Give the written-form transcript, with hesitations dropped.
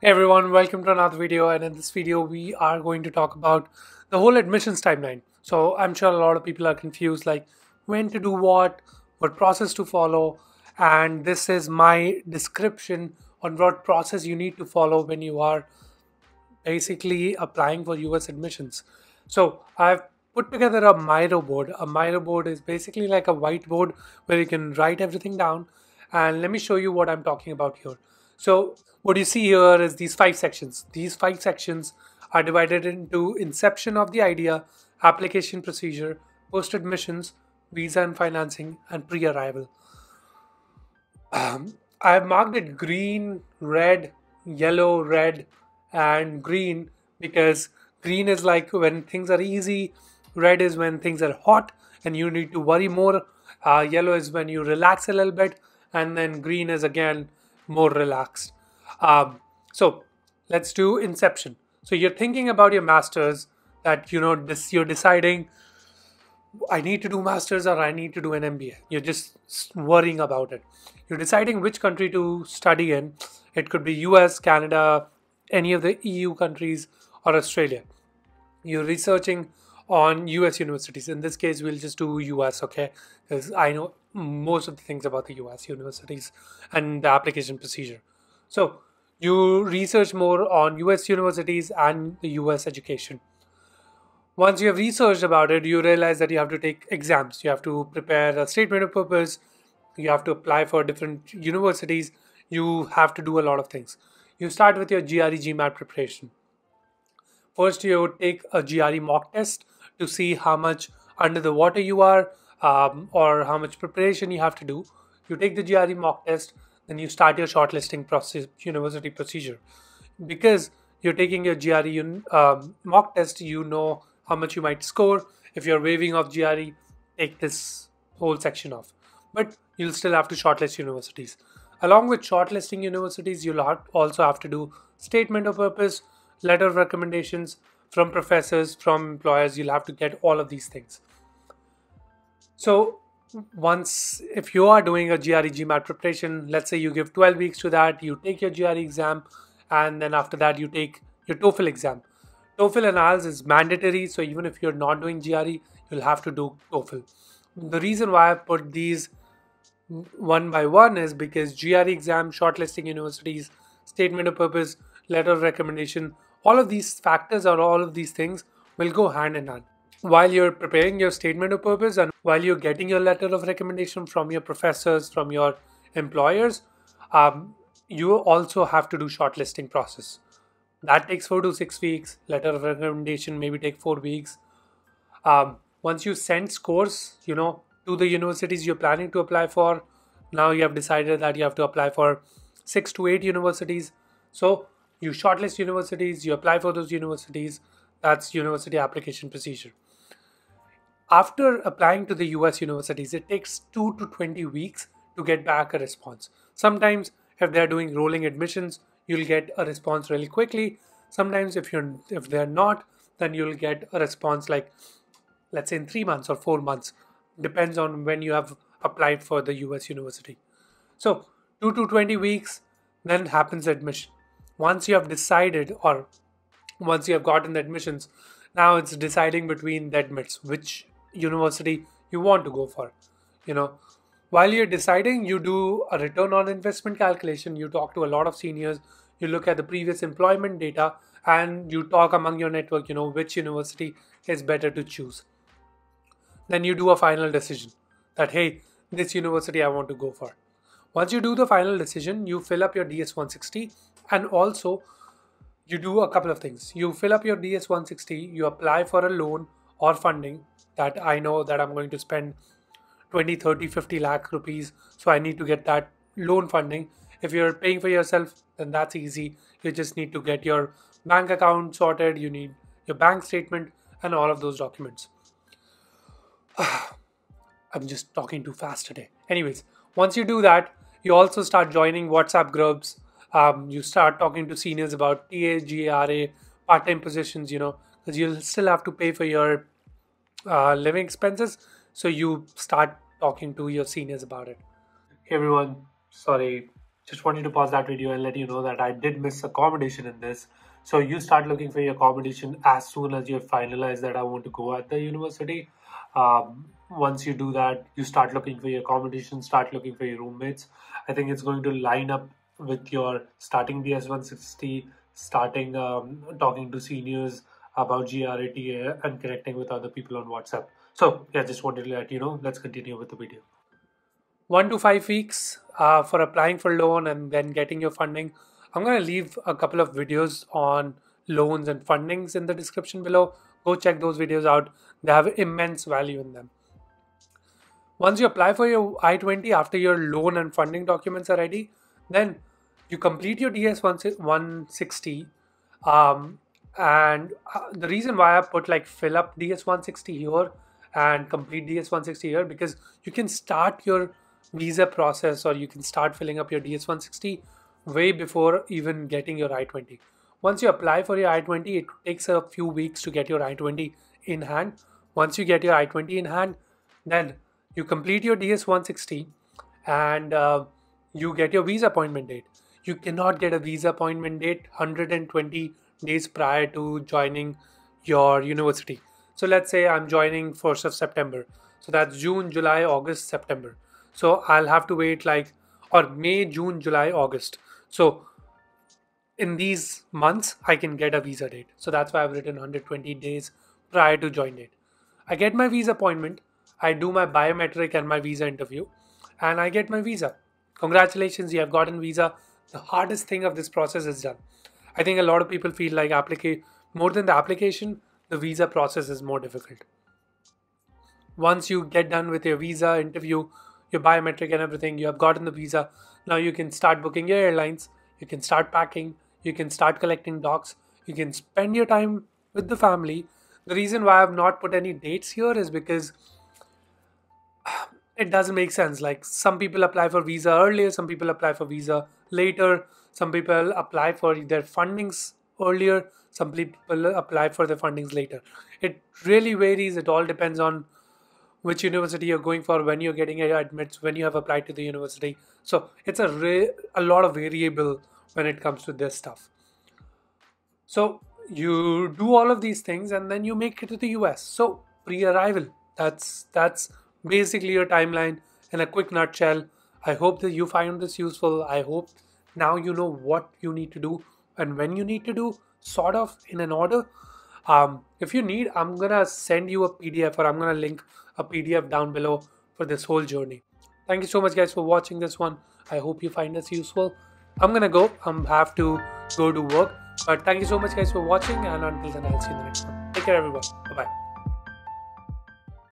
Hey everyone, welcome to another video, and in this video we are going to talk about the whole admissions timeline. So I'm sure a lot of people are confused, like when to do what process to follow, and this is my description on what process you need to follow when you are basically applying for US admissions. So I've put together a Miro board. A Miro board is basically like a whiteboard where you can write everything down. And let me show you what I'm talking about here. So what you see here is these five sections. These five sections are divided into inception of the idea, application procedure, post admissions, visa and financing, and pre-arrival. I have marked it green, red, yellow, red, and green because green is like when things are easy, red is when things are hot and you need to worry more, yellow is when you relax a little bit, and then green is again more relaxed. So let's do inception. So you're thinking about your masters that this you're deciding I need to do masters or I need to do an MBA. You're just worrying about it. You're deciding which country to study in. It could be US, Canada, any of the EU countries, or Australia. You're researching on US universities. In this case, we'll just do US, okay? Because I know most of the things about the US universities and the application procedure. So you research more on US universities and the US education. Once you have researched about it, you realize that you have to take exams. You have to prepare a statement of purpose. You have to apply for different universities. You have to do a lot of things. You start with your GRE GMAT preparation. First, you take a GRE mock test to see how much under the water you are, or how much preparation you have to do. You take the GRE mock test, then you start your shortlisting process, university procedure. Because you're taking your GRE mock test, you know how much you might score. If you're waiving off GRE, take this whole section off. But you'll still have to shortlist universities. Along with shortlisting universities, also have to do statement of purpose, letter of recommendations from professors, from employers. You'll have to get all of these things. So once, if you are doing a GRE GMAT preparation, let's say you give 12 weeks to that, you take your GRE exam, and then after that you take your TOEFL exam. TOEFL and IELTS is mandatory, so even if you're not doing GRE, you'll have to do TOEFL. The reason why I put these one by one is because GRE exam, shortlisting universities, statement of purpose, letter of recommendation, all of these factors or all of these things will go hand in hand. While you're preparing your statement of purpose and while you're getting your letter of recommendation from your professors, from your employers, you also have to do shortlisting process. That takes 4 to 6 weeks. Letter of recommendation maybe take 4 weeks. Once you send scores, to the universities you're planning to apply for, now you have decided that you have to apply for 6 to 8 universities. So you shortlist universities, you apply for those universities. That's university application procedure. After applying to the US universities, it takes 2 to 20 weeks to get back a response. Sometimes, if they're doing rolling admissions, you'll get a response really quickly. Sometimes, if they're not, then you'll get a response like, let's say, in 3 months or 4 months. Depends on when you have applied for the US university. So 2 to 20 weeks, then happens admission. Once you have decided, or once you have gotten the admissions, now it's deciding between the admits, which university you want to go for. You know, while you're deciding, you do a return on investment calculation. You talk to a lot of seniors. You look at the previous employment data, and you talk among your network. Which university is better to choose. Then you do a final decision that, hey, this university I want to go for. Once you do the final decision, you fill up your DS 160, and also you do a couple of things. You fill up your DS 160, you apply for a loan or funding that I know that I'm going to spend 20, 30, 50 lakh rupees. So I need to get that loan funding. If you're paying for yourself, then that's easy. You just need to get your bank account sorted. You need your bank statement and all of those documents. I'm just talking too fast today. Anyways, once you do that, you also start joining WhatsApp groups. You start talking to seniors about TA, GRA, part-time positions, because you'll still have to pay for your living expenses. So you start talking to your seniors about it. Hey everyone, sorry, just wanted to pause that video and let you know that I did miss accommodation in this. So you start looking for your accommodation as soon as you have finalized that I want to go at the university. Once you do that, you start looking for your accommodation, start looking for your roommates. I think it's going to line up with your starting DS160, starting talking to seniors about GRE and connecting with other people on WhatsApp. So yeah, just wanted to let you know. Let's continue with the video. 1 to 5 weeks for applying for loan and then getting your funding. I'm going to leave a couple of videos on loans and fundings in the description below. Go check those videos out. They have immense value in them. Once you apply for your I-20 after your loan and funding documents are ready, then you complete your DS160. And the reason why I put like fill up DS160 here and complete DS160 here, because you can start your visa process or you can start filling up your DS160 way before even getting your I-20. Once you apply for your I-20, it takes a few weeks to get your I-20 in hand. Once you get your I-20 in hand, then you complete your DS160 and you get your visa appointment date. You cannot get a visa appointment date 120 days prior to joining your university. So let's say I'm joining 1st of September. So that's June, July, August, September. So I'll have to wait or May, June, July, August. So in these months, I can get a visa date. So that's why I've written 120 days prior to join date. I get my visa appointment. I do my biometric and my visa interview and I get my visa. Congratulations, you have gotten visa. The hardest thing of this process is done. I think a lot of people feel like more than the application, the visa process is more difficult. Once you get done with your visa interview, your biometric and everything, you have gotten the visa. Now you can start booking your airlines. You can start packing. You can start collecting docs. You can spend your time with the family. The reason why I have not put any dates here is because it doesn't make sense. Like some people apply for visa earlier, some people apply for visa later, some people apply for their fundings earlier, some people apply for their fundings later. It really varies. It all depends on which university you're going for, when you're getting your admits, when you have applied to the university. So it's a lot of variable when it comes to this stuff. So you do all of these things and then you make it to the US. So pre-arrival, that's basically your timeline in a quick nutshell. I hope that you find this useful. I hope now you know what you need to do and when you need to do, sort of in an order. If you need, I'm gonna send you a PDF or I'm gonna link a PDF down below for this whole journey. Thank you so much guys for watching this one. I hope you find this useful. I'm gonna go. Have to go to work. But thank you so much guys for watching, and until then I'll see you in the next one. Take care everyone. Bye bye.